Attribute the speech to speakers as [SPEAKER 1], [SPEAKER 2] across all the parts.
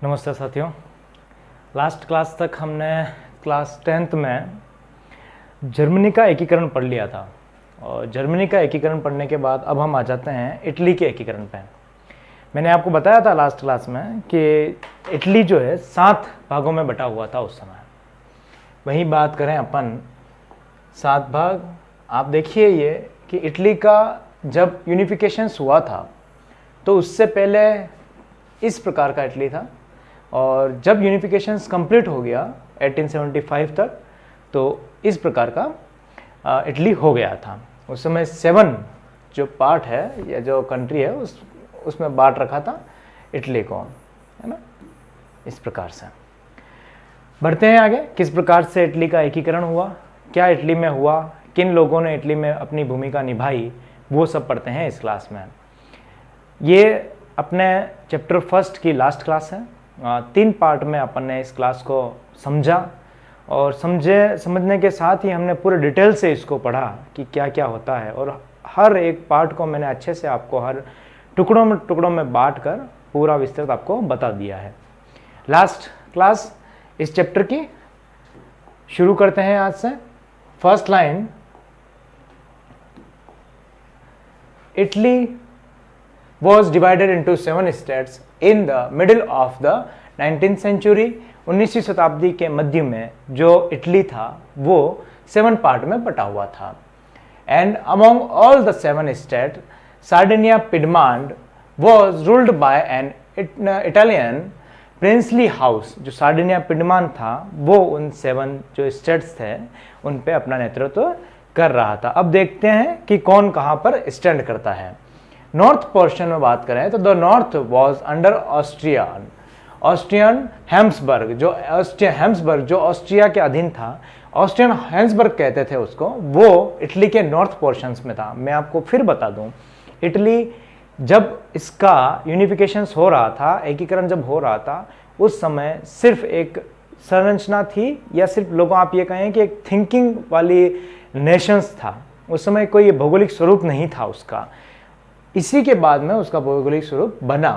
[SPEAKER 1] नमस्ते साथियों। Last class तक हमने क्लास 10th में जर्मनी का एकीकरण पढ़ लिया था और जर्मनी का एकीकरण पढ़ने के बाद अब हम आ जाते हैं इटली के एकीकरण पे। मैंने आपको बताया था लास्ट क्लास में कि इटली जो है 7 भागों में बटा हुआ था उस समय। वही बात करें अपन 7 भाग। आप देखिए ये कि इटली का जब यूनिफिकेशंस हुआ था तो उससे पहले इस प्रकार का इटली था और जब यूनिफिकेशंस कंप्लीट हो गया 1875 तक तो इस प्रकार का इटली हो गया था। उस समय 7 जो पार्ट है या जो कंट्री है उसमें बांट रखा था इटली को, है ना। इस प्रकार से बढ़ते हैं आगे। किस प्रकार से इटली का एकीकरण हुआ, क्या इटली में हुआ, किन लोगों ने इटली में अपनी भूमिका निभाई, वो सब पढ़ते हैं इस क्लास में। ये अपने चैप्टर 1 की लास्ट क्लास है। 3 पार्ट में अपन ने इस क्लास को समझा और समझने के साथ ही हमने पूरे डिटेल से इसको पढ़ा कि क्या क्या होता है और हर एक पार्ट को मैंने अच्छे से आपको हर टुकड़ों में बांट कर पूरा विस्तृत आपको बता दिया है। लास्ट क्लास इस चैप्टर की शुरू करते हैं आज से। First line, Italy was divided into 7 states in the middle of the 19th century। 19वीं शताब्दी के मध्य में जो इटली था वो 7 पार्ट में बटा हुआ था। And among all the 7 states, Sardinia Piedmont was ruled by an Italian princely house। जो सार्डिनिया पिडमान था वो उन 7 जो स्टेट्स थे उन पे अपना नेतृत्व कर रहा था। अब देखते हैं कि कौन कहाँ पर स्टैंड करता है। नॉर्थ पोर्शन में बात करें तो the north was under Austrian Habsburg. जो ऑस्ट्रिया के अधीन था, ऑस्ट्रियन हेम्सबर्ग कहते थे उसको, वो इटली के नॉर्थ पोर्शंस में था। मैं आपको फिर बता दूं, इटली जब इसका यूनिफिकेशंस हो रहा था, एकीकरण जब हो रहा था, उस समय सिर्फ एक संरचना थी या सिर्फ लोगों आप ये कहें कि एक थिंकिंग वाली नेशंस था। उस समय कोई भौगोलिक स्वरूप नहीं था उसका। इसी के बाद में उसका भौगोलिक स्वरूप बना।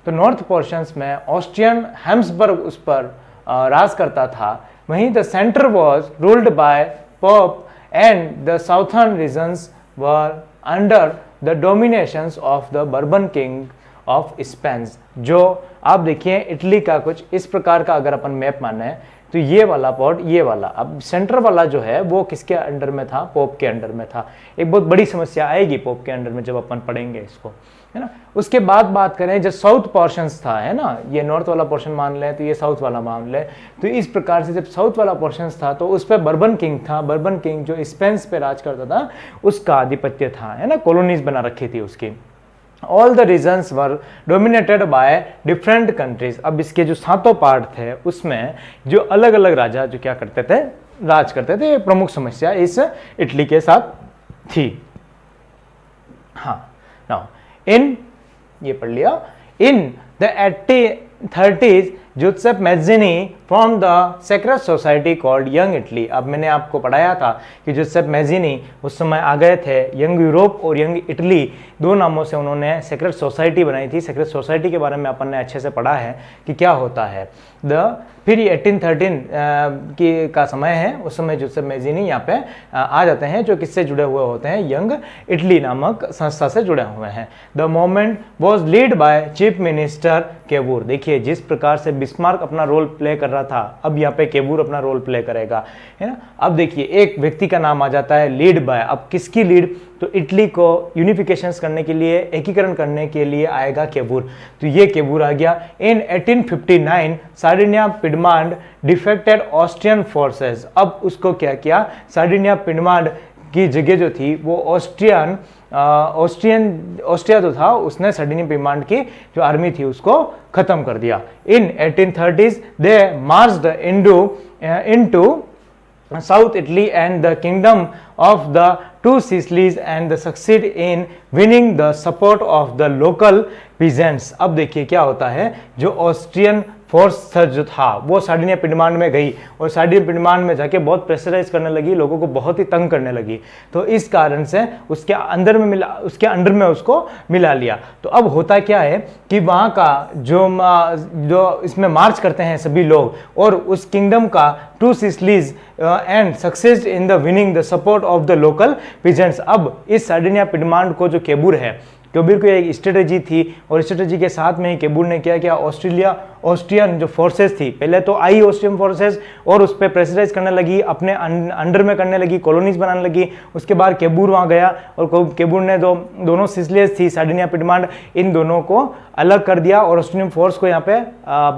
[SPEAKER 1] तो नॉर्थ पोर्शंस में ऑस्ट्रियन हेम्सबर्ग उस पर राज करता था। वहीं the centre was ruled by pope and the southern regions were under the dominations of the Bourbon king of Spain. जो आप देखिए इटली का कुछ इस प्रकार का अगर अपन मैप माने तो ये वाला पार्ट, ये वाला, अब सेंटर वाला जो है वो किसके अंडर में था? पोप के अंडर में था। एक बहुत बड़ी समस्या आएगी पोप के अंडर में जब अपन पढ़ेंगे इसको, है ना। उसके बाद बात करें जो साउथ पोर्शंस था, है ना, ये नॉर्थ वाला पोर्शन मान लें तो ये साउथ वाला मान लें, तो इस प्रकार से जब साउथ वाला पोर्शंस था तो उस पर बर्बन किंग था। बर्बन किंग जो स्पेन पे राज करता था उसका आधिपत्य था, है ना, कॉलोनीज बना रखी थी उसकी। All the regions were dominated by different countries। अब इसके जो 7 पार्ट थे उसमें जो अलग अलग राजा जो क्या करते थे, राज करते थे। प्रमुख समस्या इस इटली के साथ थी। हाँ, नाउ इन ये पढ़ लिया। In the 1830s Joseph Mazzini from the secret society called Young Italy. अब मैंने आपको पढ़ाया था कि जोसेफ मैज़िनी उस समय आ गए थे। यंग यूरोप और यंग इटली 2 नामों से उन्होंने सेक्रेट सोसाइटी बनाई थी। सेक्रेट सोसाइटी के बारे में अपन ने अच्छे से पढ़ा है कि क्या होता है। फिर 1813 की का समय है, उस समय जोसेफ मैज़िनी यहाँ पे आ जाते हैं, जो किससे जुड़े हुए होते हैं? यंग इटली नामक संस्था से जुड़े हुए हैं। The movement was lead by chief minister Cavour. देखिए जिस प्रकार से बिस्मार्क अपना रोल प्ले कर रहा था, अब यहाँ पे केवूर अपना रोल प्ले करेगा, है ना। अब देखिए एक व्यक्ति का नाम आ जाता है लीड बाय। अब किसकी लीड? तो इटली को यूनिफिकेशंस करने के लिए, एकीकरण करने के लिए आएगा केवूर। तो ये केवूर आ गया। इन 1859 सार्डिनिया पिडमांड डिफेक्टेड ऑस्ट्रियन फोर्सेस। अब उसको क्या किया? सार्डिनिया पिडमांड की जगह जो थी वो ऑस्ट्रिया जो था उसने सार्डिनिया पिडमांड की जो आर्मी थी उसको खत्म कर दिया। इन 1830s they marched into South Italy and the kingdom of the 2 Sicilies and succeed in winning the support of the local peasants। अब देखिए क्या होता है, जो ऑस्ट्रियन फोर्स जो था वो सार्डिनिया पिडमांड में गई और सार्डिनिया पिडमांड में जाके बहुत प्रेशराइज करने लगी, लोगों को बहुत ही तंग करने लगी। तो इस कारण से उसके अंडर में उसको मिला लिया। तो अब होता क्या है कि वहाँ का जो इसमें मार्च करते हैं सभी लोग और उस किंगडम का Two Sicilies and success in the winning the support of the local peasants. अब इस सार्डिनिया पिडमांड को जो केबूर है, केबूर की एक स्ट्रेटेजी थी और स्ट्रेटेजी के साथ में ही केबूर ने क्या किया, ऑस्ट्रियन जो फोर्सेस थी, पहले तो आई ऑस्ट्रियन फोर्सेस और उस पर प्रेशराइज करने लगी, अपने अंडर में करने लगी, कॉलोनीज बनाने लगी। उसके बाद केबूर वहाँ गया और केबूर ने दोनों सिसिलीज थी, सार्डिनिया पिडमांड, इन दोनों को अलग कर दिया और ऑस्ट्रियन फोर्स को यहाँ पे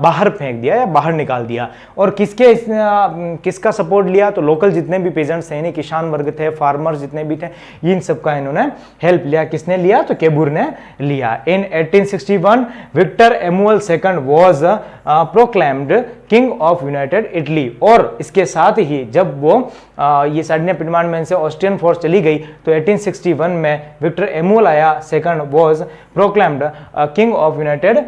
[SPEAKER 1] बाहर फेंक दिया या बाहर निकाल दिया। और किसका सपोर्ट लिया, तो लोकल जितने भी पेजेंट्स थे, यानी किसान वर्ग थे, फार्मर्स जितने भी थे, इन सबका इन्होंने हेल्प लिया। किसने लिया, तो केबूर ने लिया। In 1861 Victor Emmanuel second was proclaimed king of united Italy. और इसके साथ ही जब वो ये सार्डिनिया पिडमांड में से ऑस्ट्रियन फोर्स चली गई तो 1861 में विक्टर एमुअल आया second was proclaimed king of united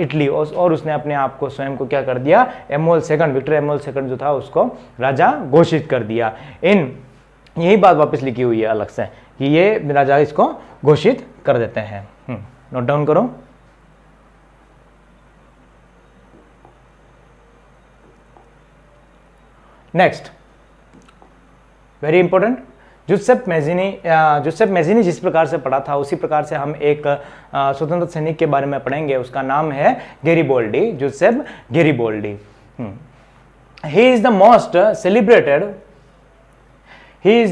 [SPEAKER 1] Italy. और उसने अपने आप को स्वयं को क्या कर दिया, विक्टर एमुअल सेकंड जो था उसको राजा घोषित कर दिया। यही बात वापस लिखी हुई है अलग से कि ये राजा इसको घोषित कर देते हैं। नोट डाउन करो। नेक्स्ट, वेरी इंपॉर्टेंट, जुसेप मैज़िनी जिस प्रकार से पढ़ा था उसी प्रकार से हम एक स्वतंत्र सैनिक के बारे में पढ़ेंगे। उसका नाम है Garibaldi, Giuseppe Garibaldi. He is the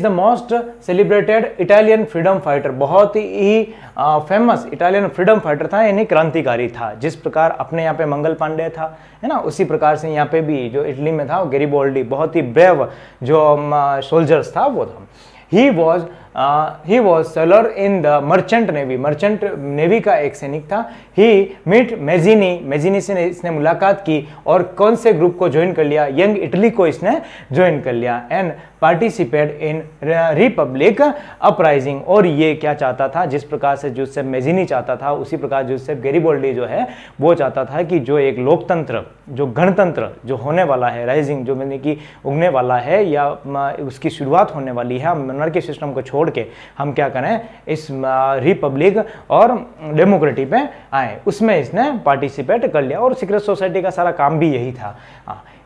[SPEAKER 1] most celebrated Italian freedom fighter. बहुत ही फेमस इटालियन फ्रीडम फाइटर था, यानी क्रांतिकारी था। जिस प्रकार अपने यहाँ पे मंगल पांडे था, है ना, उसी प्रकार से यहाँ पे भी जो इटली में था वो गैरिबोल्डी बहुत ही ब्रेव जो सोल्जर्स था वो था। he was sailor in the merchant navy का एक सैनिक था। he met मैजिनी से इसने मुलाकात की और कौन से ग्रुप को ज्वाइन कर लिया, यंग इटली को इसने ज्वाइन कर लिया। And participate in Republic uprising. और ये क्या चाहता था, जिस प्रकार से जुसेप मैजिनी चाहता था उसी प्रकार जुसेप गैरिबोल्डी जो है वो चाहता था कि जो एक लोकतंत्र, जो गणतंत्र जो होने वाला है, राइजिंग जो मैंने कि उगने वाला है या उसकी शुरुआत होने वाली है, हम मोनार्की सिस्टम को छोड़ के हम क्या करें, इस रिपब्लिक और डेमोक्रेसी पे आए। उसमें इसने पार्टिसिपेट कर लिया और सीक्रेट सोसाइटी का सारा काम भी यही था।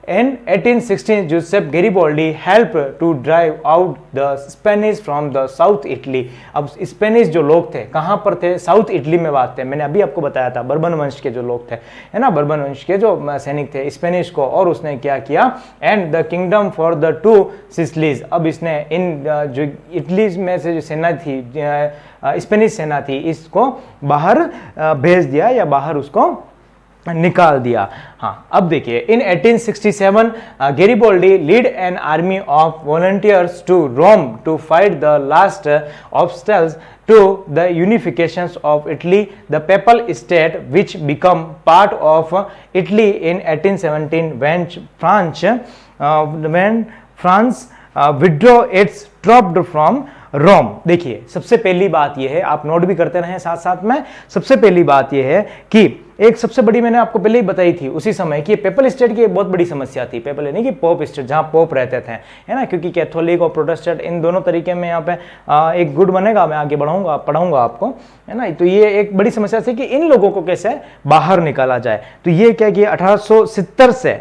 [SPEAKER 1] In 1816, Giuseppe Garibaldi helped to drive out the Spanish from the South Italy। अब स्पेनिश जो लोग थे कहाँ पर थे, साउथ इटली में बात थे। मैंने अभी आपको बताया था बर्बन वंश के जो लोग थे, है ना, बर्बन वंश के जो सैनिक थे, स्पेनिश को। और उसने क्या किया, and the kingdom for the two Sicilies. अब इसने इन जो इटली में से जो सेना थी, स्पेनिश सेना थी, इसको बाहर भेज दिया या बाहर उसको निकाल दिया। हाँ, अब देखिए, in 1867 Garibaldi lead an army of volunteers to Rome to fight the last obstacles to the unifications of Italy, the papal state which become part of Italy in 1817 when France withdraw its troops from रोम। देखिए, सबसे पहली बात यह है, आप note भी करते रहें साथ साथ में। सबसे पहली बात यह है कि एक सबसे बड़ी, मैंने आपको पहले ही बताई थी उसी समय कि पेपल स्टेट की एक बहुत बड़ी समस्या थी। पेपल यानी कि पोप स्टेट, जहां पोप रहते थे, है ना, क्योंकि कैथोलिक और प्रोटेस्टेंट इन दोनों तरीके में यहाँ पे एक गुड बनेगा, मैं आगे पढ़ाऊंगा आपको, है ना। तो ये एक बड़ी समस्या थी कि इन लोगों को कैसे बाहर निकाला जाए। तो ये क्या किया, 1870 से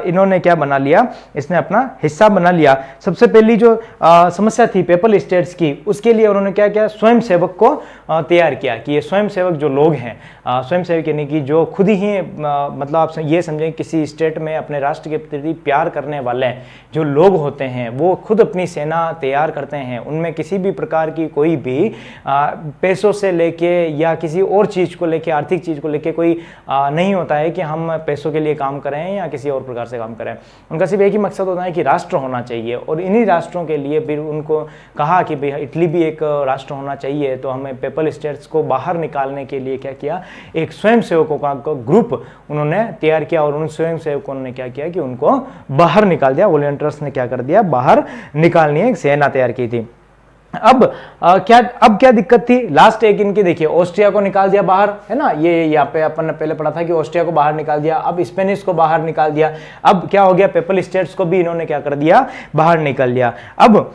[SPEAKER 1] इन्होंने क्या बना लिया, इसने अपना हिस्सा बना लिया। सबसे पहली जो समस्या थी पेपल स्टेट्स की, उसके लिए उन्होंने क्या किया, स्वयं सेवक को तैयार किया कि ये स्वयं सेवक जो लोग हैं, स्वयं सेवक यानी कि जो खुद ही मतलब आप ये समझें किसी स्टेट में अपने राष्ट्र के प्रति प्यार करने वाले जो लोग होते हैं वो खुद अपनी सेना तैयार करते हैं। उनमें किसी भी प्रकार की कोई भी पैसों से लेके या किसी और चीज़ को लेके, आर्थिक चीज़ को लेके कोई नहीं होता है कि हम पैसों के लिए काम करें या किसी और प्रकार से काम करें। उनका सिर्फ एक ही मकसद होता है कि राष्ट्र होना चाहिए। और इन्हीं राष्ट्रों के लिए फिर उनको कहा कि भाई इटली भी एक राष्ट्र होना चाहिए, तो हमें पेपल स्टेट्स को बाहर निकालने के लिए क्या किया, एक स्वयं सेवकों का ग्रुप उन्होंने तैयार किया। और उन स्वयं सेवकों ने क्या किया कि उनको बाहर निकाल दिया। वॉलंटियर्स ने क्या कर दिया, बाहर निकालने एक सेना तैयार की थी। अब क्या दिक्कत थी, लास्ट एक इनकी देखिए, ऑस्ट्रिया को निकाल दिया बाहर, है ना, ये यहाँ पे अपन ने पहले पढ़ा था कि ऑस्ट्रिया को बाहर निकाल दिया, अब स्पेनिश को बाहर निकाल दिया, अब क्या हो गया, पेपल स्टेट्स को भी इन्होंने क्या कर दिया, बाहर निकाल दिया। अब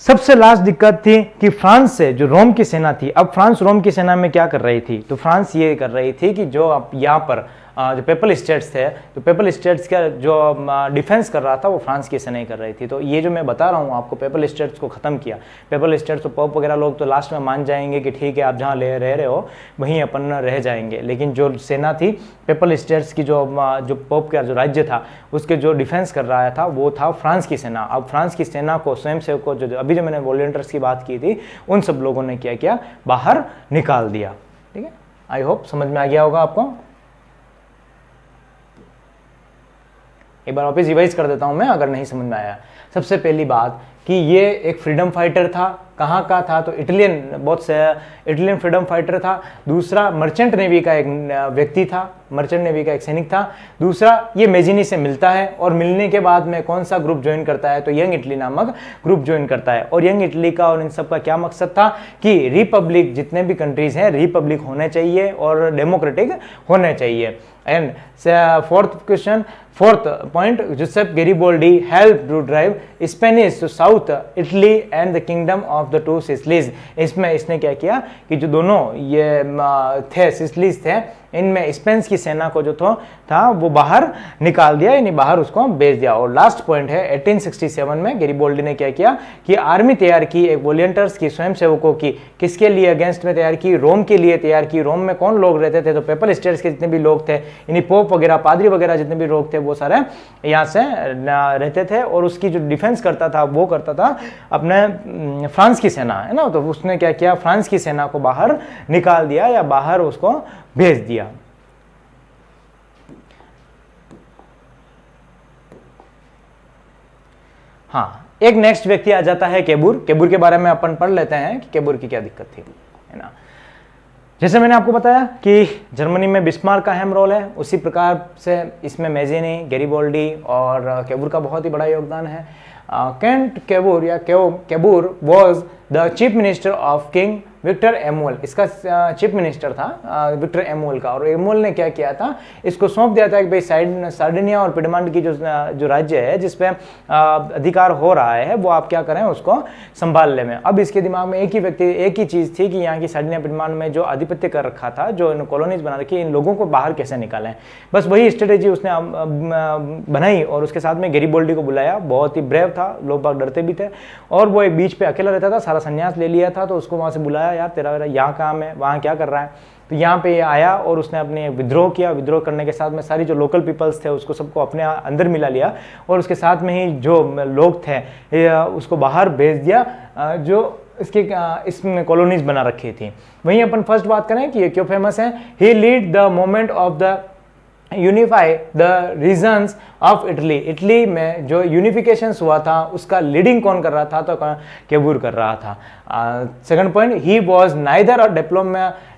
[SPEAKER 1] सबसे लास्ट दिक्कत थी कि फ्रांस से जो रोम की सेना थी, अब फ्रांस रोम की सेना में क्या कर रही थी, तो फ्रांस ये कर रही थी कि जो अब यहाँ पर जो पेपल स्टेट्स थे, तो पेपल स्टेट्स का जो डिफेंस कर रहा था वो फ्रांस की सेना ही कर रही थी। तो ये जो मैं बता रहा हूँ आपको, पेपल स्टेट्स को ख़त्म किया, पेपल स्टेट्स, तो पोप वगैरह लोग तो लास्ट में मान जाएंगे कि ठीक है आप जहाँ रह रहे हो वहीं अपन रह जाएंगे, लेकिन जो सेना थी पेपल स्टेट्स की, जो पोप का जो राज्य था उसके जो डिफेंस कर रहा था वो था फ्रांस की सेना। अब फ्रांस की सेना को, स्वयंसेवकों, जो अभी जो मैंने वॉलंटियर्स की बात की थी, उन सब लोगों ने क्या किया, बाहर निकाल दिया। ठीक है, आई होप समझ में आ गया होगा आपको। एक बार वापस रिवाइज कर देता हूं मैं अगर नहीं समझ में आया। सबसे पहली बात कि ये एक फ्रीडम फाइटर था, कहाँ का था, तो इटालियन, बहुत से इटालियन फ्रीडम फाइटर था। दूसरा मर्चेंट नेवी का एक व्यक्ति था, मर्चेंट नेवी का एक सैनिक था। दूसरा ये मेजिनी से मिलता है और मिलने के बाद में कौन सा ग्रुप ज्वाइन करता है, तो यंग इटली नामक ग्रुप ज्वाइन करता है। और यंग इटली का और इन सब का क्या मकसद था कि रिपब्लिक, जितने भी कंट्रीज हैं रिपब्लिक होने चाहिए और डेमोक्रेटिक होने चाहिए। And fourth point, Joseph Garibaldi help to drive Spanish to south Italy and the kingdom of the two Sicilies. इसमें इसने क्या किया कि जो दोनों ये थे सिसिलीज थे, इनमें स्पेन की सेना को जो था वो बाहर निकाल दिया, यानी बाहर उसको भेज दिया। और लास्ट पॉइंट है 1867 में गैरिबोल्डी ने क्या किया कि आर्मी तैयार की, एक वॉलंटियर्स की, स्वयंसेवकों की, किसके लिए अगेंस्ट में तैयार की, रोम के लिए तैयार की। रोम में कौन लोग रहते थे, तो पेपल स्टेट्स के जितने भी लोग थे, यानी पोप वगैरह, पादरी वगैरह जितने भी लोग थे वो सारे यहाँ से रहते थे। और उसकी जो डिफेंस करता था वो करता था अपने फ्रांस की सेना, है ना, तो उसने क्या किया, फ्रांस की सेना को बाहर निकाल दिया या बाहर उसको भेज दिया। हाँ, एक नेक्स्ट व्यक्ति आ जाता है केबूर। केबूर के बारे में अपन पढ़ लेते हैं कि केबूर की क्या दिक्कत थी, है ना। जैसे मैंने आपको बताया कि जर्मनी में बिस्मार्क का अहम रोल है, उसी प्रकार से इसमें मेजिनी, गैरिबोल्डी और केबूर का बहुत ही बड़ा योगदान है। केंट केबूर या Cavour was the chief minister of king Victor Emmanuel, इसका चीफ मिनिस्टर था विक्टर एमुअल का। और एमुअल ने क्या किया था, इसको सौंप दिया था कि भाई सार्डिनिया और पिडमांट की जो राज्य है जिसपे अधिकार हो रहा है वो आप क्या करें, उसको संभाल ले में। अब इसके दिमाग में एक ही चीज थी कि यहाँ की सार्डिनिया पिडमांट में जो आधिपत्य कर रखा था, जो इन कॉलोनीज बना रखी, इन लोगों को बाहर कैसे निकालें, बस वही स्ट्रेटेजी उसने बनाई। और उसके साथ में गैरिबोल्डी को बुलाया, बहुत ही ब्रेव था, लोग बाग डरते भी थे, और वो एक बीच पे अकेला रहता था, सारा संन्यास ले लिया था। तो उसको वहां से बुलाया, यार तेरा यहाँ काम है, वहाँ क्या कर रहा है। तो यहाँ पे आया और उसने अपने विद्रोह किया। विद्रोह करने के साथ में सारी जो लोकल पीपल्स थे उसको सबको अपने अंदर मिला लिया, और उसके साथ में ही जो लोग थे उसको बाहर भेज दिया, जो इसके इसमें कॉलोनीज बना रखी थी। वहीं अपन फर्स्ट बात करें कि ये क्यों फेमस है, he lead the moment of the unify the regions of Italy. Italy में जो यूनिफिकेशन हुआ था उसका लीडिंग कौन कर रहा था, तो केबूर कर रहा था। Second point, he was neither a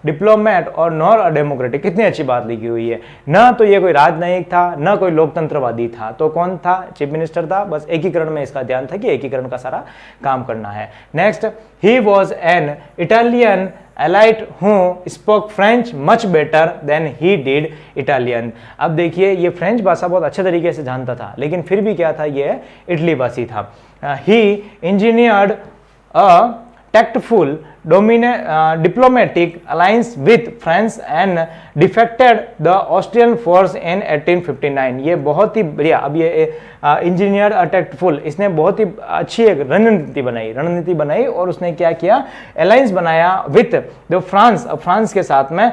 [SPEAKER 1] diplomat और नॉर अ डेमोक्रेटिक। कितनी अच्छी बात लिखी हुई है, ना तो ये कोई राजनयिक था ना कोई लोकतंत्रवादी था, तो कौन था, चीफ मिनिस्टर था। बस एकीकरण में इसका ध्यान था कि एकीकरण का सारा काम करना है। Next, he was an Italian elite who spoke French much better than he did Italian. अब देखिए, ये फ्रेंच भाषा बहुत अच्छे तरीके से जानता था, लेकिन फिर भी क्या था, ये इटली वासी था। ही engineered a tactful diplomatic alliance with France and defected the Austrian force in 1859। ये बहुत ही बढ़िया। अब ये इंजीनियर टैक्टफुल, इसने बहुत ही अच्छी एक रणनीति बनाई और उसने क्या किया, अलायंस बनाया विथ द फ्रांस के साथ में।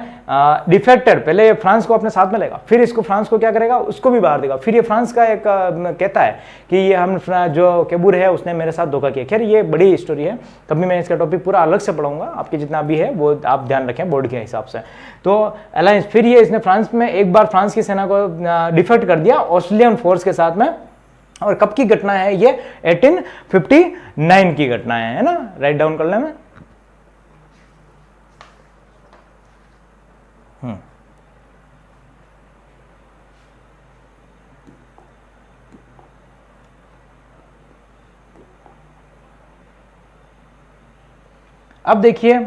[SPEAKER 1] डिफेक्टेड, पहले फ्रांस को अपने साथ में लेगा, फिर इसको फ्रांस को क्या करेगा, उसको भी बाहर देगा। फिर ये फ्रांस का एक कहता है कि ये हम जो केबूर है उसने मेरे साथ धोखा किया। खैर ये बड़ी स्टोरी है, कभी मैं इसका टॉपिक पूरा अलग से पढ़ाऊंगा, आपके जितना भी है वो आप ध्यान रखें बोर्ड के हिसाब से। तो अलायंस, फिर ये इसने फ्रांस में एक बार फ्रांस की सेना को डिफेक्ट कर दिया ऑस्ट्रेलियन फोर्स के साथ में। और कब की घटना है ये, 1859 की घटना है ना, राइट डाउन कर लें। अब देखिए,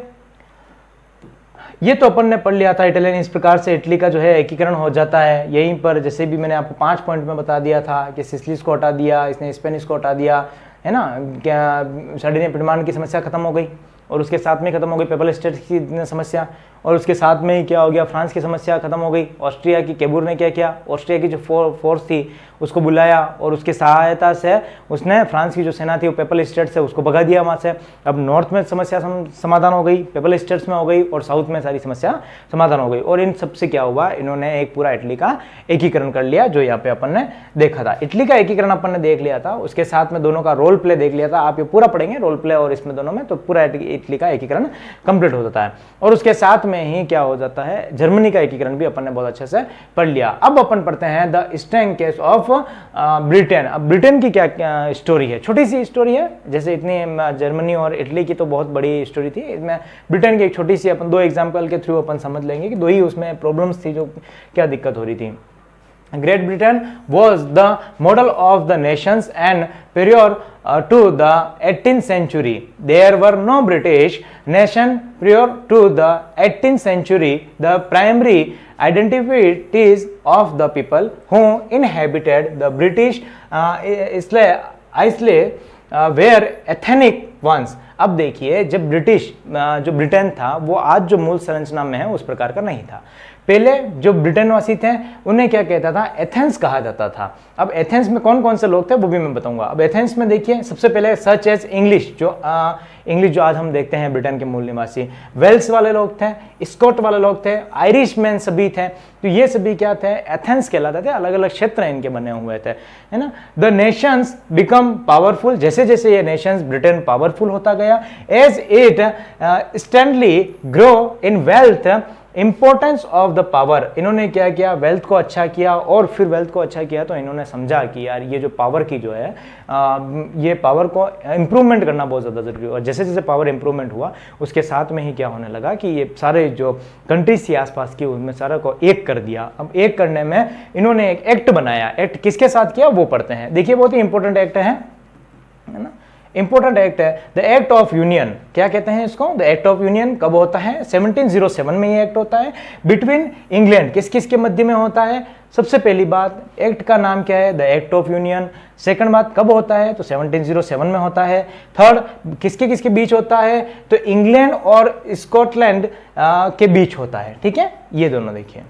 [SPEAKER 1] ये तो अपन ने पढ़ लिया था इटालियन, इस प्रकार से इटली का जो है एकीकरण हो जाता है। यहीं पर जैसे भी मैंने आपको 5 पॉइंट में बता दिया था कि सिसिलीस को हटा दिया इसने, स्पेनिश को हटा दिया, है ना, क्या सर्डिनिया पिडमान की समस्या खत्म हो गई, और उसके साथ में खत्म हो गई पेपल स्टेट की समस्या, और उसके साथ में ही क्या हो गया, फ्रांस की समस्या खत्म हो गई। ऑस्ट्रिया की केबूर ने क्या किया, ऑस्ट्रिया की जो फोर्स थी उसको बुलाया और उसकी सहायता से उसने फ्रांस की जो सेना थी वो पेपल स्टेट से उसको भगा दिया वहाँ से। अब नॉर्थ में समस्या समाधान हो गई, पेपल स्टेट्स में हो गई, और साउथ में सारी समस्या समाधान हो गई। और इन सब से क्या हुआ, इन्होंने एक पूरा इटली का एकीकरण कर लिया, जो यहाँ पे अपन ने देखा था। इटली का एकीकरण अपन ने देख लिया था, उसके साथ में दोनों का रोल प्ले देख लिया था। आप ये पूरा पढ़ेंगे रोल प्ले और इसमें दोनों में, तो पूरा इटली का एकीकरण कंप्लीट हो जाता है। और उसके साथ में ही क्या हो जाता है, जर्मनी का एकीकरण भी अपन ने बहुत अच्छे से पढ़ लिया। अब अपन पढ़ते हैं the eastern case of Britain. अब ब्रिटेन की क्या स्टोरी है, छोटी सी स्टोरी है, जैसे इतनी जर्मनी और इटली की तो बहुत बड़ी स्टोरी थी, इसमें ब्रिटेन की एक छोटी सी अपन 2 एग्जाम्पल के थ्रू अपन समझ लेंगे कि 2 ही उसमें प्रॉब्लम्स थी, जो क्या दिक्कत हो रही थी। Great Britain was the model of the nations and prior to the 18th century. There were no British nation prior to the 18th century. The primary identities of the people who inhabited the British isles were ethnic ones. अब देखिए, जब British जो Britain था वो आज जो मूल संरचना में है उस प्रकार का नहीं था। पहले जो ब्रिटेनवासी थे उन्हें क्या कहता था, एथेंस कहा जाता था। अब एथेंस में कौन कौन से लोग थे वो भी मैं बताऊंगा। अब एथेंस में देखिए, सबसे पहले सच एज इंग्लिश, जो आज हम देखते हैं ब्रिटेन के मूल निवासी, वेल्स वाले लोग थे, स्कॉट वाले लोग थे, आयरिश मैन सभी थे, तो ये सभी क्या थे, एथेंस कहलाते थे। अलग अलग क्षेत्र इनके बने हुए थे, है ना। द नेशंस बिकम पावरफुल, जैसे जैसे ये नेशंस ब्रिटेन पावरफुल होता गया, as it steadily grow in wealth, importance of the power, इन्होंने क्या किया, वेल्थ को अच्छा किया, और फिर वेल्थ को अच्छा किया तो इन्होंने समझा कि यार ये जो पावर की जो है ये पावर को इम्प्रूवमेंट करना बहुत ज़्यादा जरूरी है। और जैसे जैसे पावर इम्प्रूवमेंट हुआ उसके साथ में ही क्या होने लगा कि ये सारे जो कंट्रीज थी आसपास की उनमें सारा को एक कर दिया। अब एक करने में इन्होंने एक एक्ट बनाया। एक्ट किसके साथ किया वो पढ़ते हैं। देखिए, बहुत ही इंपॉर्टेंट एक्ट है ना, इंपॉर्टेंट एक्ट है द एक्ट ऑफ यूनियन। क्या कहते हैं इसको, द एक्ट ऑफ यूनियन कब होता है, 1707 में ये एक्ट होता है। बिटवीन इंग्लैंड, किस किस के मध्य में होता है, सबसे पहली बात एक्ट का नाम क्या है, the act of union. Second बात कब होता है, तो 1707 में होता है। थर्ड, किसके किसके बीच होता है, तो इंग्लैंड और स्कॉटलैंड के बीच होता है। ठीक है, ये दोनों देखिए,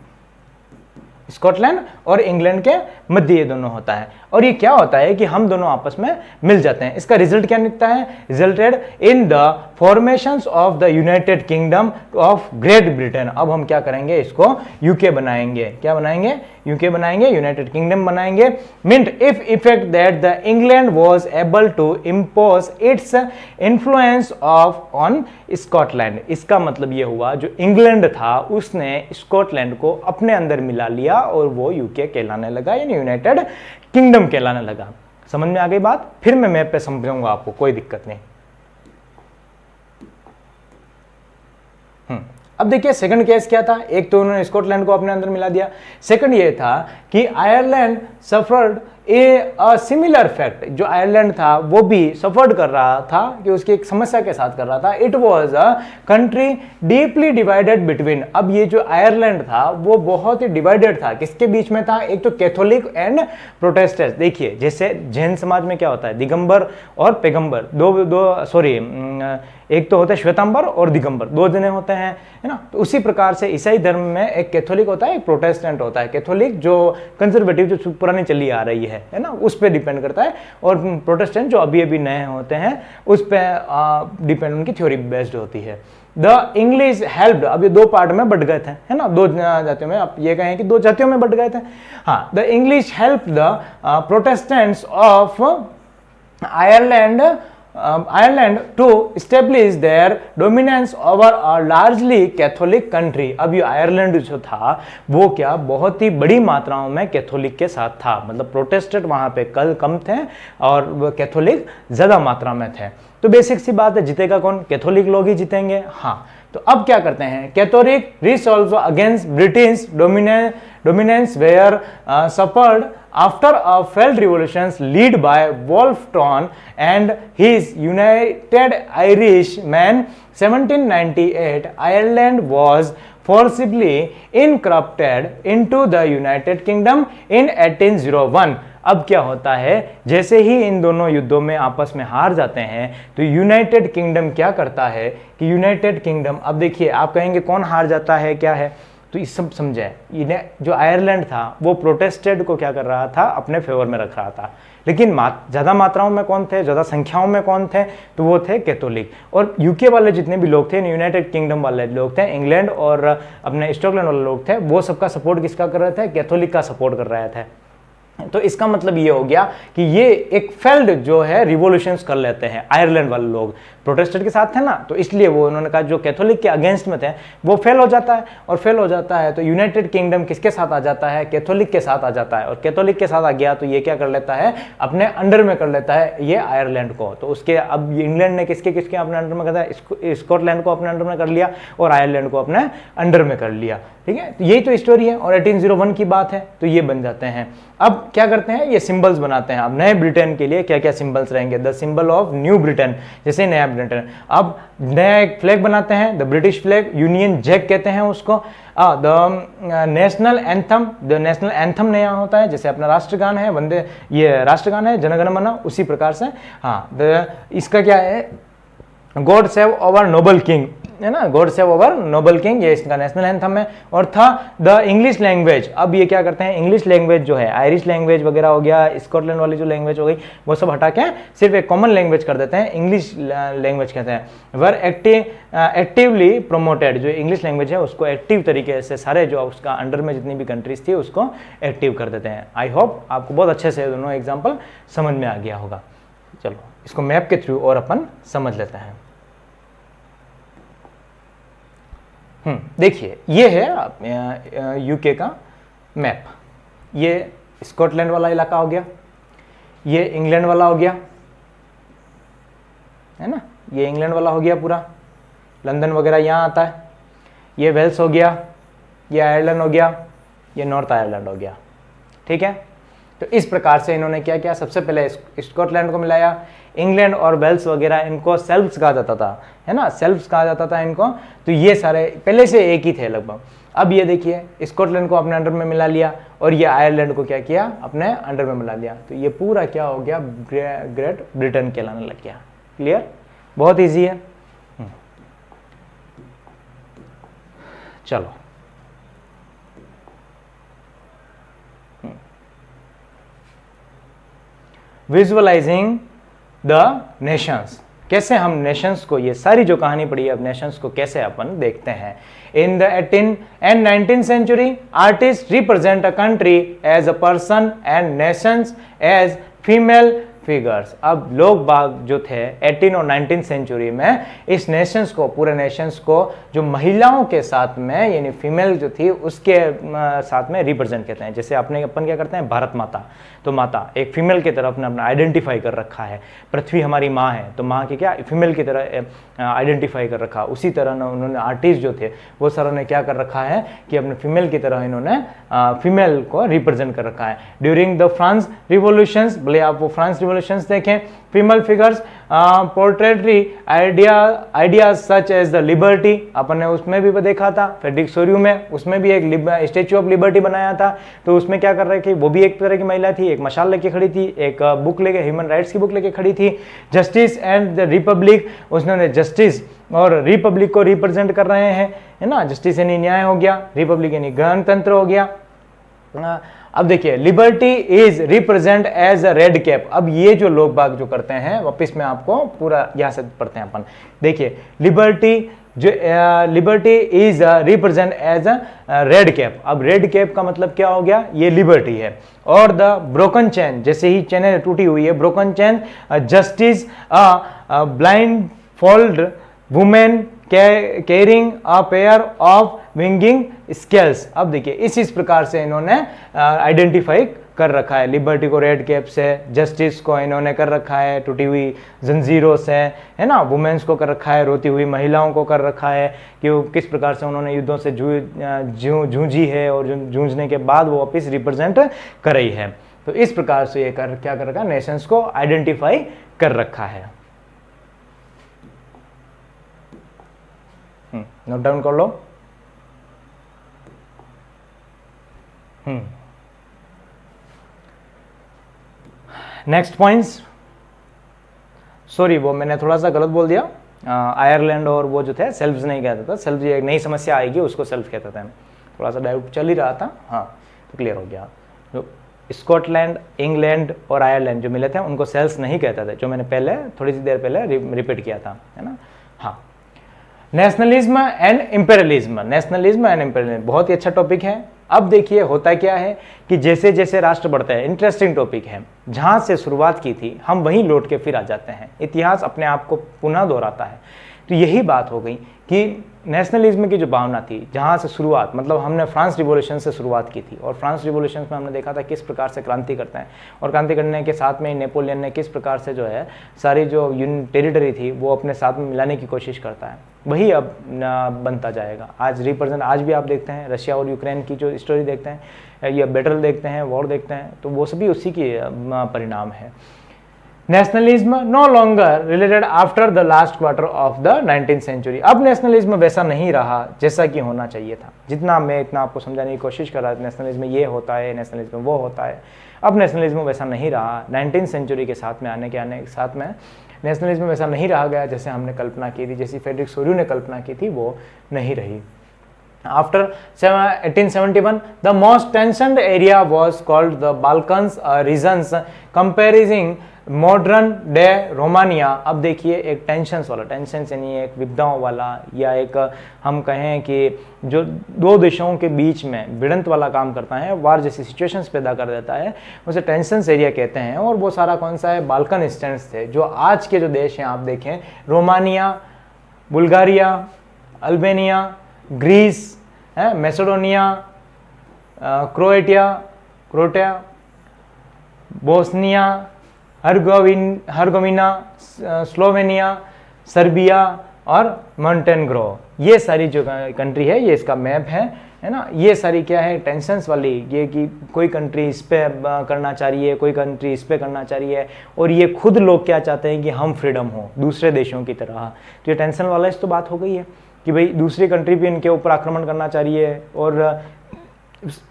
[SPEAKER 1] स्कॉटलैंड और इंग्लैंड के मध्य ये दोनों होता है। और ये क्या होता है कि हम दोनों आपस में मिल जाते हैं। इसका रिजल्ट क्या निकलता है, resulted in the formations of the United kingdom of great Britain. अब हम क्या करेंगे, इसको यूके बनाएंगे। क्या बनाएंगे, यूके बनाएंगे, यूनाइटेड किंगडम बनाएंगे। Meant if effect that the England was able to impose its influence of on Scotland. इसका मतलब ये हुआ जो इंग्लैंड था उसने स्कॉटलैंड को अपने अंदर मिला लिया और वो यूके कहलाने लगा, यानी यूनाइटेड किंगडम कहलाने लगा। समझ में आ गई बात। फिर मैं मैप पे समझाऊंगा आपको, कोई दिक्कत नहीं। अब देखिए सेकंड केस क्या था, एक तो उन्होंने स्कॉटलैंड को अपने अंदर मिला दिया। सेकंड ये था कि Ireland suffered a similar fact. जो आयरलैंड था वो भी सफर्ड कर रहा था कि उसकी एक समस्या के साथ कर रहा था। It was a country deeply divided between. अब ये जो आयरलैंड था वो बहुत ही डिवाइडेड था, किसके बीच में था, एक तो कैथोलिक एंड प्रोटेस्टेंट। देखिए जैसे जैन समाज में क्या होता है, दिगंबर और पैगंबर, एक तो होता है श्वेतांबर और दिगंबर, 2 जने होते हैं, है ना। तो उसी प्रकार से ईसाई धर्म में एक कैथोलिक होता है, एक प्रोटेस्टेंट होता है। कैथोलिक जो कंजर्वेटिव जो पुरानी चली आ रही है ना, उस पर डिपेंड करता है, और प्रोटेस्टेंट जो अभी अभी नए होते हैं उस पर डिपेंड, उनकी थ्योरी बेस्ड होती है। द इंग्लिश हेल्प्ड, अब ये 2 पार्ट में बट गए थे, है ना, 2 जातियों में, आप ये कहें कि 2 जातियों में बट गए थे। हाँ, the English help the Protestants of Ireland to establish their dominance over a largely Catholic country। अब ये आयरलैंड जो था वो क्या बहुत ही बड़ी मात्राओं में कैथोलिक के साथ था, मतलब प्रोटेस्टेंट वहां पे कम थे और कैथोलिक ज्यादा मात्रा में थे। तो बेसिक सी बात है, जीतेगा कौन, कैथोलिक लोग ही जीतेंगे। हाँ, तो अब क्या करते हैं, Catholic resolve against British dominance were suffered after a failed revolutions led by Wolfe Tone and his United Irishmen. 1798 Ireland was forcibly incorporated into the United Kingdom in 1801. अब क्या होता है, जैसे ही इन दोनों युद्धों में आपस में हार जाते हैं तो यूनाइटेड किंगडम क्या करता है कि यूनाइटेड किंगडम, अब देखिए आप कहेंगे कौन हार जाता है क्या है, तो इस सब समझे, इन्हें जो आयरलैंड था वो प्रोटेस्टेड को क्या कर रहा था, अपने फेवर में रख रहा था, लेकिन ज़्यादा मात्राओं में कौन थे, ज़्यादा संख्याओं में कौन थे, तो वो थे कैथोलिक। और यूके वाले जितने भी लोग थे, यूनाइटेड किंगडम वाले लोग थे, इंग्लैंड और अपने स्कॉटलैंड वाले लोग थे, वो सबका सपोर्ट किसका कर रहे थे, कैथोलिक का सपोर्ट कर रहे थे। तो इसका मतलब ये हो गया कि ये एक फेल्ड जो है रिवॉल्यूशंस कर लेते हैं आयरलैंड वाले लोग, प्रोटेस्टेंट के साथ थे ना, तो इसलिए वो उन्होंने कहा जो कैथोलिक के अगेंस्ट में थे वो फेल हो जाता है, और फेल हो जाता है तो यूनाइटेड किंगडम किसके साथ आ जाता है, कैथोलिक के साथ आ जाता है, और कैथोलिक के साथ आ गया तो ये क्या कर लेता है, अपने अंडर में कर लेता है ये आयरलैंड को। तो उसके अब इंग्लैंड ने किसके किसके अपने अंडर में कर दिया, स्कॉटलैंड को अपने अंडर में कर लिया और आयरलैंड को अपने अंडर में कर लिया। ठीक है, तो यही तो स्टोरी है, और 1801 की बात है, तो ये बन जाते हैं। अब क्या करते हैं, ये सिंबल्स बनाते हैं। अब नए ब्रिटेन के लिए क्या क्या सिंबल्स रहेंगे, the symbol of new Britain, जैसे नया ब्रिटेन। अब नया एक फ्लैग बनाते हैं, the British flag, Union Jack कहते हैं उसको। The national anthem, the national anthem नया होता है, जैसे अपना राष्ट्रगान है, वंदे, ये राष्ट्रगान है जनगण मन, उसी प्रकार से। हाँ, इसका क्या है, God save our Nobel king, है ना, God save our Nobel king, ये इसका नेशनल एंथम है। और था द इंग्लिश लैंग्वेज, अब ये क्या करते हैं, इंग्लिश लैंग्वेज जो है, आयरिश लैंग्वेज वगैरह हो गया, स्कॉटलैंड वाली जो लैंग्वेज हो गई, वो सब हटा के सिर्फ एक कॉमन लैंग्वेज कर देते हैं, इंग्लिश लैंग्वेज कहते हैं। वर एक्टिवली प्रोमोटेड, जो इंग्लिश लैंग्वेज है उसको एक्टिव तरीके से सारे जो उसका अंडर में जितनी भी कंट्रीज थी उसको एक्टिव कर देते हैं। आई होप आपको बहुत अच्छे से दोनों एग्जाम्पल समझ में आ गया होगा। चलो इसको मैप के थ्रू और अपन समझ लेते हैं। देखिए ये है यूके का मैप, ये स्कॉटलैंड वाला इलाका हो गया, ये इंग्लैंड वाला हो गया, है ना, ये इंग्लैंड वाला हो गया पूरा, लंदन वगैरह यहाँ आता है, ये वेल्स हो गया, ये आयरलैंड हो गया, ये नॉर्थ आयरलैंड हो गया। ठीक है, तो इस प्रकार से इन्होंने क्या किया, सबसे पहले स्कॉटलैंड को मिलाया, इंग्लैंड और वेल्स वगैरह इनको सेल्फ्स कहा जाता था, है ना, सेल्फ्स कहा जाता था इनको। तो ये सारे पहले से एक ही थे लगभग। अब ये देखिए स्कॉटलैंड को अपने अंडर में मिला लिया और ये आयरलैंड को क्या किया, अपने अंडर में मिला लिया, तो ये पूरा क्या हो गया, ग्रेट ब्रिटेन कहलाने लग गया। क्लियर, बहुत ईजी है। चलो विजुअलाइजिंग द नेशंस, कैसे हम नेशंस को, ये सारी जो कहानी पढ़ी है अब नेशंस को कैसे अपन देखते हैं। In the 18th and 19th century artists represent a country as a person and nations as female figures. अब लोग बाग जो थे 18 और 19th सेंचुरी में इस नेशंस को, पूरे नेशंस को जो महिलाओं के साथ में यानी फीमेल जो थी उसके साथ में रिप्रेजेंट करते हैं। जैसे अपन क्या करते हैं, भारत माता, तो माता एक फीमेल की तरह अपना आइडेंटिफाई कर रखा है, पृथ्वी हमारी माँ है तो माँ की क्या फीमेल की तरह आइडेंटिफाई कर रखा। उसी तरह ना उन्होंने आर्टिस्ट जो थे वो सारों ने क्या कर रखा है कि अपने फीमेल की तरह इन्होंने फीमेल को रिप्रेजेंट कर रखा है। ड्यूरिंग द फ्रांस रिवॉल्यूशंस, भले आप वो फ्रांस रिवॉल्यूशंस देखें, female figures portrayed ideas such as the liberty, अपन ने उसमें भी देखा था, फ्रेडरिक सोरियू में उसमें भी एक स्टेच्यू ऑफ लिबर्टी बनाया था। तो उसमें क्या कर रहे थे, वो भी एक तरह की महिला थी, एक मशाल लेके खड़ी थी, एक बुक लेके, ह्यूमन राइट्स की बुक लेके खड़ी थी। जस्टिस एंड द रिपब्लिक, उसने जस्टिस और रिपब्लिक को रिप्रेजेंट कर रहे हैं, है ना, जस्टिस यानी न्याय हो गया, रिपब्लिक यानी गणतंत्र हो गया। अब देखिए liberty is represent as a red cap. अब ये जो लोग बाग जो करते हैं, वापिस में आपको पूरा यहां से पढ़ते हैं अपन। देखिए लिबर्टी जो liberty is represent as a red cap. अब रेड कैप का मतलब क्या हो गया, ये लिबर्टी है। और द ब्रोकन चेन, जैसे ही चेन टूटी हुई है, broken chain justice blind fold women carrying a pair of winging scales. अब देखिए इस प्रकार से इन्होंने आइडेंटिफाई कर रखा है, लिबर्टी को रेड कैप से, जस्टिस को इन्होंने कर रखा है टूटी हुई जंजीरों से, है ना, वुमेन्स को कर रखा है रोती हुई महिलाओं को कर रखा है कि वो किस प्रकार से उन्होंने युद्धों से जूझी है और जूझने के बाद वो वापस रिप्रेजेंट कर रही है। तो इस प्रकार से ये क्या कर रखा है, नेशंस को आइडेंटिफाई कर रखा है। नोट डाउन कर लो। नेक्स्ट पॉइंट्स, सॉरी वो मैंने थोड़ा सा गलत बोल दिया, आयरलैंड और वो जो थे सेल्व्स नहीं कहता था, सेल्व्स एक नई समस्या आएगी उसको सेल्फ कहते थे, थोड़ा सा डाउट चल ही रहा था। हाँ तो क्लियर हो गया। तो स्कॉटलैंड, इंग्लैंड और आयरलैंड जो मिले थे उनको सेल्स नहीं कहते थे, जो मैंने पहले थोड़ी सी देर पहले रिपीट किया था, है ना। हाँ, nationalism and imperialism, nationalism and imperialism बहुत ही अच्छा टॉपिक है। अब देखिए होता क्या है कि जैसे जैसे राष्ट्र बढ़ते हैं, इंटरेस्टिंग टॉपिक है, जहां से शुरुआत की थी हम वहीं लौट के फिर आ जाते हैं, इतिहास अपने आप को पुनः दोहराता है। तो यही बात हो गई कि नेशनलिज्म की जो भावना थी, जहाँ से शुरुआत, मतलब हमने फ्रांस रिवॉल्यूशन से शुरुआत की थी और फ्रांस रिवॉल्यूशन में हमने देखा था किस प्रकार से क्रांति करते हैं, और क्रांति करने के साथ में नेपोलियन ने किस प्रकार से जो है सारी जो टेरिटरी थी वो अपने साथ में मिलाने की कोशिश करता है। वही अब बनता जाएगा। आज रिप्रेजेंट, आज भी आप देखते हैं रशिया और यूक्रेन की जो स्टोरी देखते हैं या बैटल देखते हैं, वॉर देखते हैं, तो वो सभी उसी की परिणाम है। Nationalism no longer related after the last quarter of the 19th century. अब नेशनलिज्म वैसा नहीं रहा जैसा कि होना चाहिए था। जितना मैं इतना आपको समझाने की कोशिश कर रहा था, नेशनलिज्म ये होता है, नेशनलिज्म वो होता है, अब नेशनलिज्म वैसा नहीं रहा। 19th सेंचुरी के साथ में आने के साथ में नेशनलिज्म वैसा नहीं रहा गया जैसे हमने कल्पना की थी, जैसी फ्रेडरिक सोरू ने कल्पना की थी वो नहीं रही। After 1871, the most tensioned area was called the Balkans regions, comprising modern day Romania. अब देखिए एक टेंशन्स वाला, टेंशन यानी एक विपदाओं वाला, या एक हम कहें कि जो दो देशों के बीच में भिड़ंत वाला काम करता है, वार जैसी सिचुएशंस पैदा कर देता है, उसे टेंशन्स एरिया कहते हैं। और वो सारा कौन सा है, बाल्कन स्टेट्स थे, जो आज के जो देश हैं आप देखें, Romania, Bulgaria, Albania, Greece, Macedonia, Croatia, Bosnia Herzegovina, Slovenia, Serbia और मॉन्टेनेग्रो, ये सारी जो कंट्री है, ये इसका मैप है ना। ये सारी क्या है, टेंशन्स वाली, ये कि कोई कंट्री इस पे करना चाह रही है, कोई कंट्री इस पे करना चाह रही है, और ये खुद लोग क्या चाहते हैं कि हम फ्रीडम हो दूसरे देशों की तरह। तो ये टेंशन वाला इस तो बात हो गई है कि भाई दूसरी कंट्री भी इनके ऊपर आक्रमण करना चाह रही है, और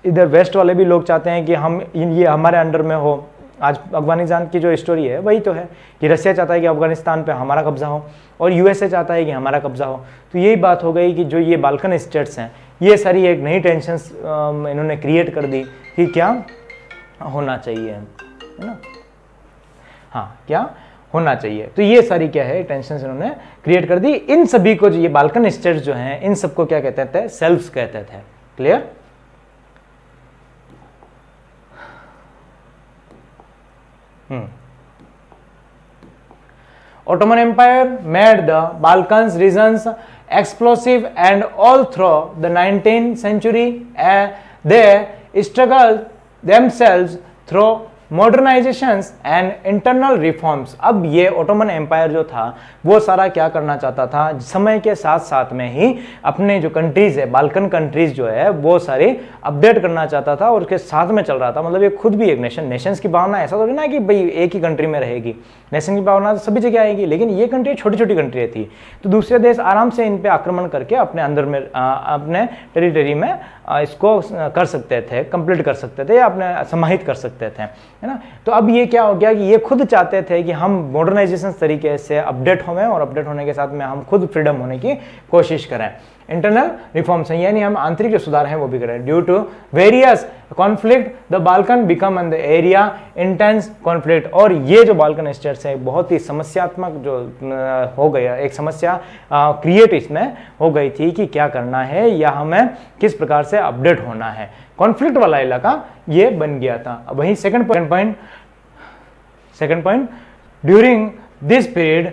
[SPEAKER 1] इधर वेस्ट वाले भी लोग चाहते हैं कि हम ये हमारे अंडर में हो। आज अफगानिस्तान की जो स्टोरी है वही तो है कि रशिया चाहता है कि अफगानिस्तान पे हमारा कब्जा हो और यूएसए चाहता है कि हमारा कब्जा हो। तो यही बात हो गई कि जो ये बाल्कन स्टेट्स हैं, ये सारी एक नई टेंशन्स इन्होंने क्रिएट कर दी कि क्या होना चाहिए, है ना। हाँ, क्या होना चाहिए। तो ये सारी क्या है टेंशन्स इन्होंने क्रिएट कर दी। इन सभी को जो ये बाल्कन स्टेट्स जो हैं, इन सबको क्या कहते थे, सेल्व्स कहते थे। Clear. Ottoman Empire made the Balkans regions explosive, and all through the 19th century they struggled themselves through modernisations and internal reforms. अब ये ओटोमन एम्पायर जो था वो सारा क्या करना चाहता था, समय के साथ साथ में ही अपने जो कंट्रीज है, बाल्कन कंट्रीज जो है वो सारे अपडेट करना चाहता था और उसके साथ में चल रहा था। मतलब ये खुद भी एक नेशंस की भावना, ऐसा तो नहीं ना कि भाई एक ही कंट्री में रहेगी, नेशन की भावना तो सभी जगह आएगी, लेकिन ये कंट्री छोटी छोटी कंट्री थी, तो दूसरे देश आराम से इन पे आक्रमण करके अपने अंदर में अपने टेरिटरी में इसको कर सकते थे, कंप्लीट कर सकते थे या अपने समाहित कर सकते थे, है ना। तो अब ये क्या हो गया कि ये खुद चाहते थे कि हम मॉडर्नाइजेशन तरीके से अपडेट हों और अपडेट होने के साथ में हम खुद फ्रीडम होने की कोशिश करें। इंटरनल रिफॉर्म्स हैं, यानी हम आंतरिक जो सुधार हैं वो भी करें। Due to various conflict the Balkan become an the area intense conflict. और ये जो बाल्कन स्टेट्स है बहुत ही समस्यात्मक जो हो गया, एक समस्या क्रिएट इसमें हो गई थी कि क्या करना है या हमें किस प्रकार से अपडेट होना है। कॉन्फ्लिक्ट वाला इलाका ये बन गया था। अब वही second point during this period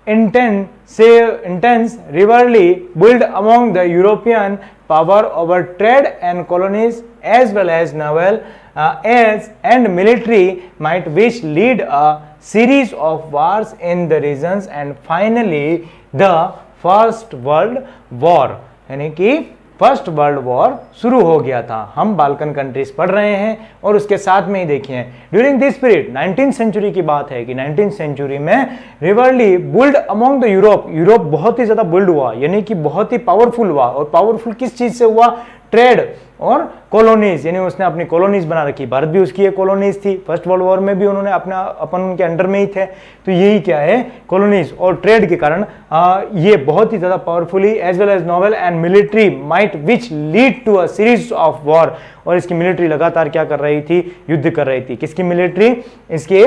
[SPEAKER 1] intense rivalry built among the European power over trade and colonies as well as naval and military might which lead a series of wars in the regions and finally the first world war, यानी कि first world war शुरू हो गया था। हम Balkan countries पढ़ रहे हैं और उसके साथ में ही देखिए during this period 19th century की बात है कि 19th सेंचुरी में रिवरली बुल्ड अमोंग द यूरोप बहुत ही ज्यादा बुल्ड हुआ, यानी कि बहुत ही पावरफुल हुआ। और पावरफुल किस चीज से हुआ? ट्रेड और कॉलोनीज, यानी उसने अपनी कॉलोनीज बना रखी। भारत भी उसकी एक कॉलोनीज थी, फर्स्ट वर्ल्ड वॉर में भी उन्होंने अपन उनके अंडर में ही थे। तो यही क्या है? कॉलोनीज और ट्रेड के कारण ये बहुत ही ज्यादा powerfully as well as naval and military might which lead to a series of war. और इसकी मिलिट्री लगातार क्या कर रही थी? युद्ध कर रही थी। किसकी मिलिट्री? इसके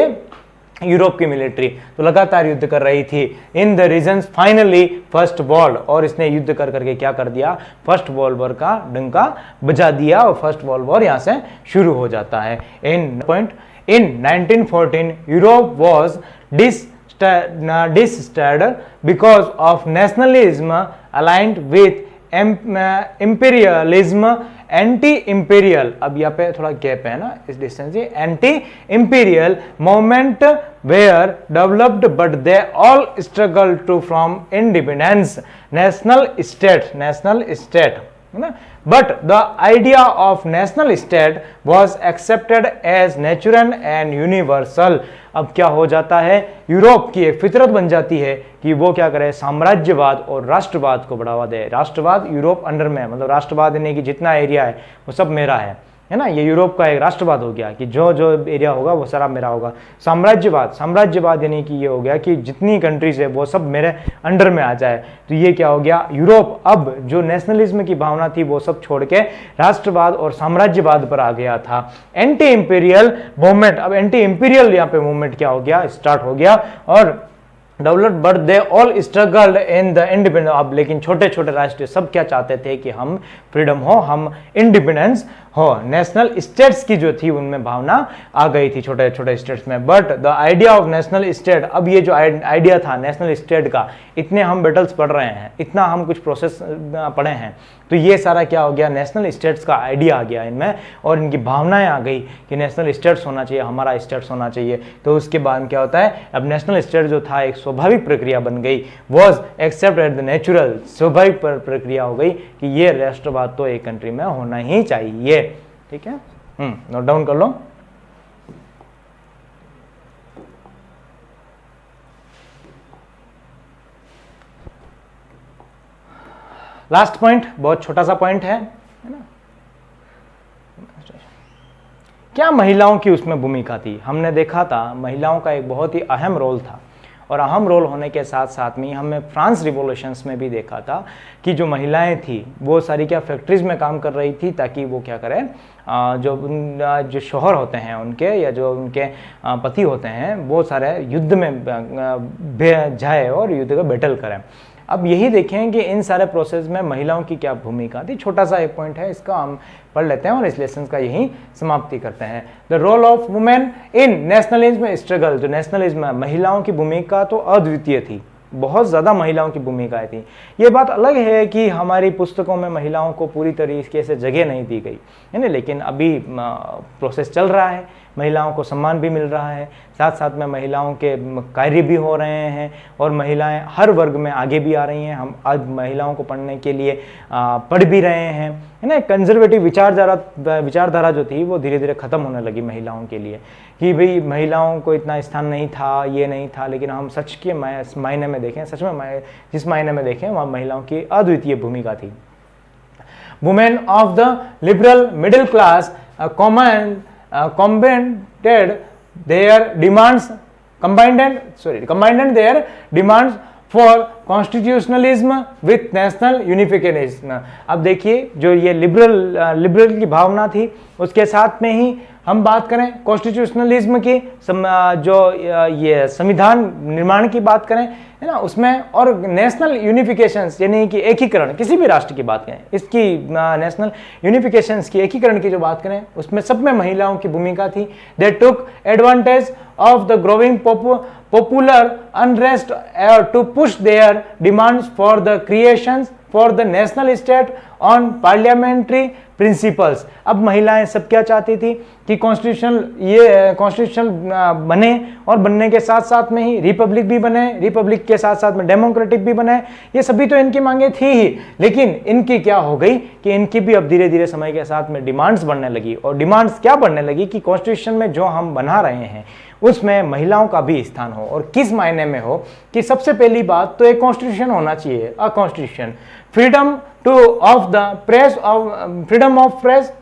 [SPEAKER 1] यूरोप की मिलिट्री तो लगातार युद्ध कर रही थी in the regions finally first world. और इसने युद्ध कर करके क्या कर दिया? फर्स्ट वर्ल्ड वॉर का डंका बजा दिया और फर्स्ट वर्ल्ड वॉर यहां से शुरू हो जाता है। इन 1914 Europe was disturbed because of nationalism aligned with imperialism anti imperial. अब यहाँ पे थोड़ा गैप है ना इस डिस्टेंस से। Anti imperial movement were developed but they all struggle to from independence national state है ना। But the idea of national state was accepted as natural and universal. अब क्या हो जाता है? यूरोप की एक फितरत बन जाती है कि वो क्या करे? साम्राज्यवाद और राष्ट्रवाद को बढ़ावा दे। राष्ट्रवाद यूरोप अंडर में, मतलब राष्ट्रवाद यानी कि जितना एरिया है वो सब मेरा है ना। ये यूरोप का एक राष्ट्रवाद हो गया कि जो जो एरिया होगा वो सारा मेरा होगा। साम्राज्यवाद यानी कि ये हो गया कि जितनी कंट्रीज है वो सब मेरे अंडर में आ जाए। तो ये क्या हो गया? यूरोप अब जो नेशनलिज्म की भावना थी वो सब छोड़ के राष्ट्रवाद और साम्राज्यवाद पर आ गया था। एंटी इंपीरियल मूवमेंट, अब एंटी इंपीरियल यहाँ पे मूवमेंट क्या हो गया? स्टार्ट हो गया और developed but they all struggled in the independence. अब लेकिन छोटे छोटे राष्ट्र सब क्या चाहते थे कि हम फ्रीडम हो, हम इंडिपेंडेंस हो। नेशनल स्टेट्स की जो थी उनमें भावना आ गई थी छोटे छोटे स्टेट्स में। But the idea of national state, अब ये जो आइडिया था नेशनल स्टेट का, इतने हम बैटल्स पढ़ रहे हैं, इतना हम कुछ प्रोसेस पढ़े हैं, तो ये सारा क्या हो गया? नेशनल स्टेट्स का आइडिया आ गया इनमें और इनकी भावनाएं आ गई कि नेशनल स्टेट्स होना चाहिए, हमारा स्टेट्स होना चाहिए। तो उसके बाद क्या होता है? अब नेशनल स्टेट जो था एक स्वाभाविक प्रक्रिया बन गई, was accept at the natural, स्वाभाविक प्रक्रिया हो गई कि ये राष्ट्रवाद तो एक कंट्री में होना ही चाहिए। ठीक है, नोट डाउन कर लो। लास्ट पॉइंट बहुत छोटा सा पॉइंट है ना। क्या महिलाओं की उसमें भूमिका थी? हमने देखा था महिलाओं का एक बहुत ही अहम रोल था और अहम रोल होने के साथ साथ में हमने फ्रांस रिवॉल्यूशंस में भी देखा था कि जो महिलाएं थी वो सारी क्या फैक्ट्रीज में काम कर रही थी ताकि वो क्या करें, जो शोहर होते हैं उनके या जो उनके पति होते हैं वो सारे युद्ध में जाए और युद्ध का बैटल करें। अब यही देखें कि इन सारे प्रोसेस में महिलाओं की क्या भूमिका थी। छोटा सा एक पॉइंट है, इसका हम पढ़ लेते हैं और इस लेसन का यही समाप्ति करते हैं। The role of women in nationalism struggle. जो नेशनलिज्म है, महिलाओं की भूमिका तो अद्वितीय थी, बहुत ज़्यादा महिलाओं की भूमिकाएं थी। ये बात अलग है कि हमारी पुस्तकों में महिलाओं को पूरी तरीके से जगह नहीं दी गई है ना, लेकिन अभी प्रोसेस चल रहा है, महिलाओं को सम्मान भी मिल रहा है, साथ साथ में महिलाओं के कार्य भी हो रहे हैं और महिलाएं हर वर्ग में आगे भी आ रही हैं। हम आज महिलाओं को पढ़ने के लिए पढ़ भी रहे हैं है ना। कंजर्वेटिव विचारधारा जो थी वो धीरे धीरे ख़त्म होने लगी महिलाओं के लिए कि भाई महिलाओं को इतना स्थान नहीं था, ये नहीं था। लेकिन हम सच के मायने में देखें, सच में जिस मायने में देखें वहाँ महिलाओं की अद्वितीय भूमिका थी। Women of the liberal middle class combined their demands for constitutionalism with national unification। अब देखिए जो ये लिबरल की भावना थी उसके साथ में ही हम बात करें कॉन्स्टिट्यूशनलिज्म की, जो ये संविधान निर्माण की बात करें है ना, उसमें और नेशनल यूनिफिकेशंस यानी कि एकीकरण, किसी भी राष्ट्र की बात करें, इसकी नेशनल यूनिफिकेशंस की एकीकरण की जो बात करें उसमें सब में महिलाओं की भूमिका थी। They took advantage of the growing popular unrest to push their demands for the creations for the national state on parliamentary principles. अब महिलाएं सब क्या चाहती थी कि कॉन्स्टिट्यूशनल बने और बनने के साथ साथ में ही रिपब्लिक भी बने, रिपब्लिक के साथ साथ में डेमोक्रेटिक भी बने। ये सभी तो इनकी मांगे थी ही, लेकिन इनकी क्या हो गई कि इनकी भी अब धीरे धीरे समय के साथ में डिमांड्स बढ़ने लगी। और डिमांड्स क्या बढ़ने लगी कि कॉन्स्टिट्यूशन में जो हम बना रहे हैं उसमें महिलाओं का भी स्थान हो। और किस मायने में हो कि सबसे पहली बात तो एक कॉन्स्टिट्यूशन होना चाहिए, a constitution, freedom two of the press, freedom of press.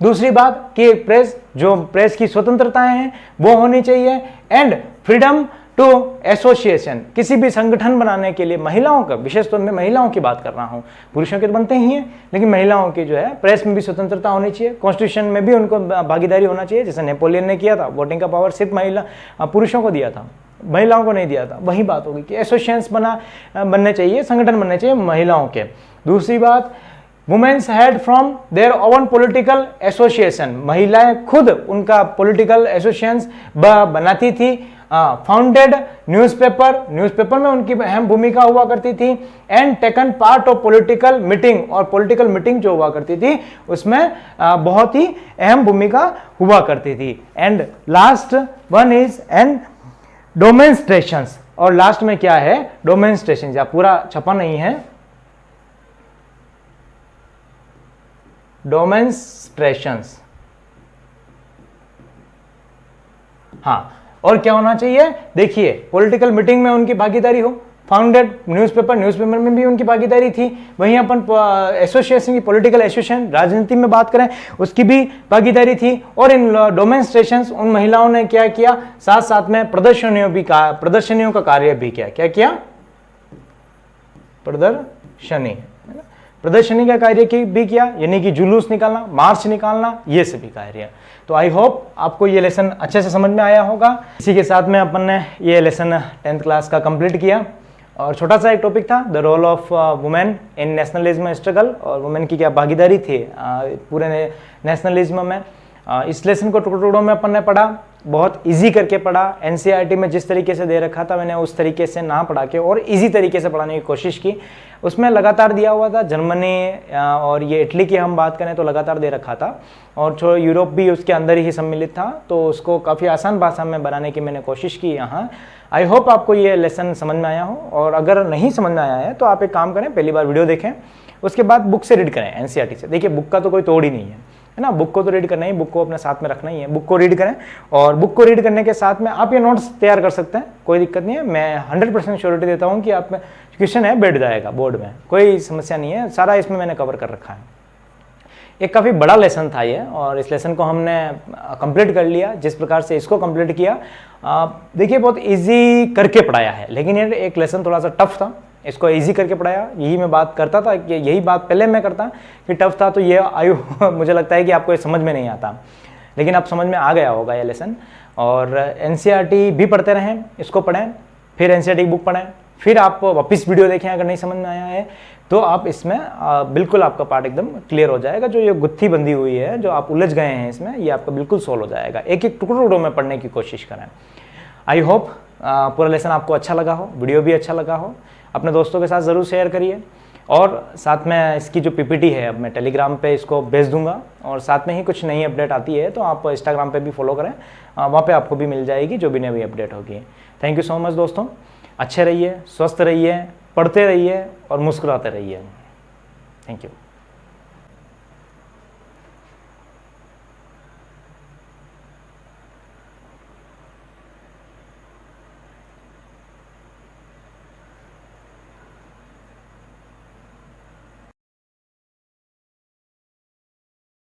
[SPEAKER 1] दूसरी बात कि प्रेस, जो प्रेस की स्वतंत्रताएं हैं वो होनी चाहिए। एंड फ्रीडम टू एसोसिएशन, किसी भी संगठन बनाने के लिए महिलाओं का, विशेष तौर में महिलाओं की बात कर रहा हूं, पुरुषों के तो बनते ही हैं, लेकिन महिलाओं की जो है प्रेस में भी स्वतंत्रता होनी चाहिए, कॉन्स्टिट्यूशन में भी उनको भागीदारी होना चाहिए। जैसे नेपोलियन ने किया था, वोटिंग का पावर सिर्फ पुरुषों को दिया था, महिलाओं को नहीं दिया था। वही बात होगी कि एसोसिएशंस बनने चाहिए, संगठन बनने चाहिए महिलाओं के। दूसरी बात, women's had from their own political association, महिलाएं खुद उनका पॉलिटिकल एसोसिएशंस बनाती थी। फाउंडेड न्यूज़पेपर में उनकी अहम भूमिका हुआ करती थी। And taken part of political meeting, और पॉलिटिकल मीटिंग जो हुआ करती थी उसमें बहुत ही अहम भूमिका हुआ करती थी। And last one is and demonstrations, और लास्ट में क्या है, डोमेन्स्ट्रेशन, या पूरा छपा नहीं है, डोमेन्स्ट्रेशंस। हाँ, और क्या होना चाहिए, देखिए पॉलिटिकल मीटिंग में उनकी भागीदारी हो, फाउंडेड न्यूज़पेपर में भी उनकी भागीदारी थी। वहीं अपन एसोसिएशन की, पॉलिटिकल एसोसिएशन राजनीति में बात करें उसकी भी भागीदारी थी। और इन डोमेन्स्ट्रेशंस, उन महिलाओं ने क्या किया, साथ साथ में प्रदर्शनियों का कार्य भी किया। क्या किया, प्रदर्शनी का कार्य भी किया, यानी कि जुलूस निकालना, मार्च निकालना, ये सभी कार्य। तो आई होप आपको ये लेसन अच्छे से समझ में आया होगा। इसी के साथ में अपन ने ये लेसन 10th क्लास का कंप्लीट किया। और छोटा सा एक टॉपिक था, the role of women in nationalism struggle, और वुमेन की क्या भागीदारी थी पूरे नेशनलिज्म में। इस लेसन को टुकड़ों में अपन ने पढ़ा, बहुत इजी करके पढ़ा। एनसीईआरटी में जिस तरीके से दे रखा था मैंने उस तरीके से ना पढ़ा के और इजी तरीके से पढ़ाने की कोशिश की। उसमें लगातार दिया हुआ था, जर्मनी और ये इटली की हम बात करें तो लगातार दे रखा था, और जो यूरोप भी उसके अंदर ही सम्मिलित था, तो उसको काफ़ी आसान भाषा में बनाने की मैंने कोशिश की यहाँ। आई होप आपको ये लेसन समझ में आया हो, और अगर नहीं समझ में आया है तो आप एक काम करें, पहली बार वीडियो देखें, उसके बाद बुक से रीड करें, एनसीईआरटी से। देखिए बुक का तो कोई तोड़ ही नहीं है ना, बुक को तो रीड करना ही, बुक को अपने साथ में रखना ही है। बुक को रीड करें, और बुक को रीड करने के साथ में आप ये नोट्स तैयार कर सकते हैं, कोई दिक्कत नहीं है। मैं 100% श्योरिटी देता हूँ कि आप में क्वेश्चन है बैठ जाएगा बोर्ड में, कोई समस्या नहीं है, सारा इसमें मैंने कवर कर रखा है। एक काफ़ी बड़ा लेसन था ये, और इस लेसन को हमने कंप्लीट कर लिया। जिस प्रकार से इसको कंप्लीट किया, देखिए बहुत इजी करके पढ़ाया है, लेकिन ये एक लेसन थोड़ा सा टफ था, इसको इजी करके पढ़ाया। यही मैं बात करता था कि यही बात पहले मैं करता कि टफ था, तो ये मुझे लगता है कि आपको ये समझ में नहीं आता, लेकिन अब समझ में आ गया होगा ये लेसन। और एनसीईआरटी भी पढ़ते रहें, इसको पढ़ें, फिर एनसीईआरटी की बुक पढ़ें, फिर आप वापस वीडियो देखें। अगर नहीं समझ में आया है तो आप इसमें बिल्कुल आपका पार्ट एकदम क्लियर हो जाएगा। जो ये गुत्थी बंधी हुई है, जो आप उलझ गए हैं इसमें, ये आपका बिल्कुल सोल्व हो जाएगा। एक एक टुकड़ों में पढ़ने की कोशिश करें। आई होप पूरा लेसन आपको अच्छा लगा हो, वीडियो भी अच्छा लगा हो। अपने दोस्तों के साथ ज़रूर शेयर करिए, और साथ में इसकी जो पीपीटी है अब मैं टेलीग्राम पे इसको भेज दूंगा, और साथ में ही कुछ नई अपडेट आती है तो आप इंस्टाग्राम पे भी फॉलो करें, वहाँ पे आपको भी मिल जाएगी जो भी नई अपडेट होगी। थैंक यू सो मच दोस्तों, अच्छे रहिए, स्वस्थ रहिए, पढ़ते रहिए और मुस्कुराते रहिए। Thank you.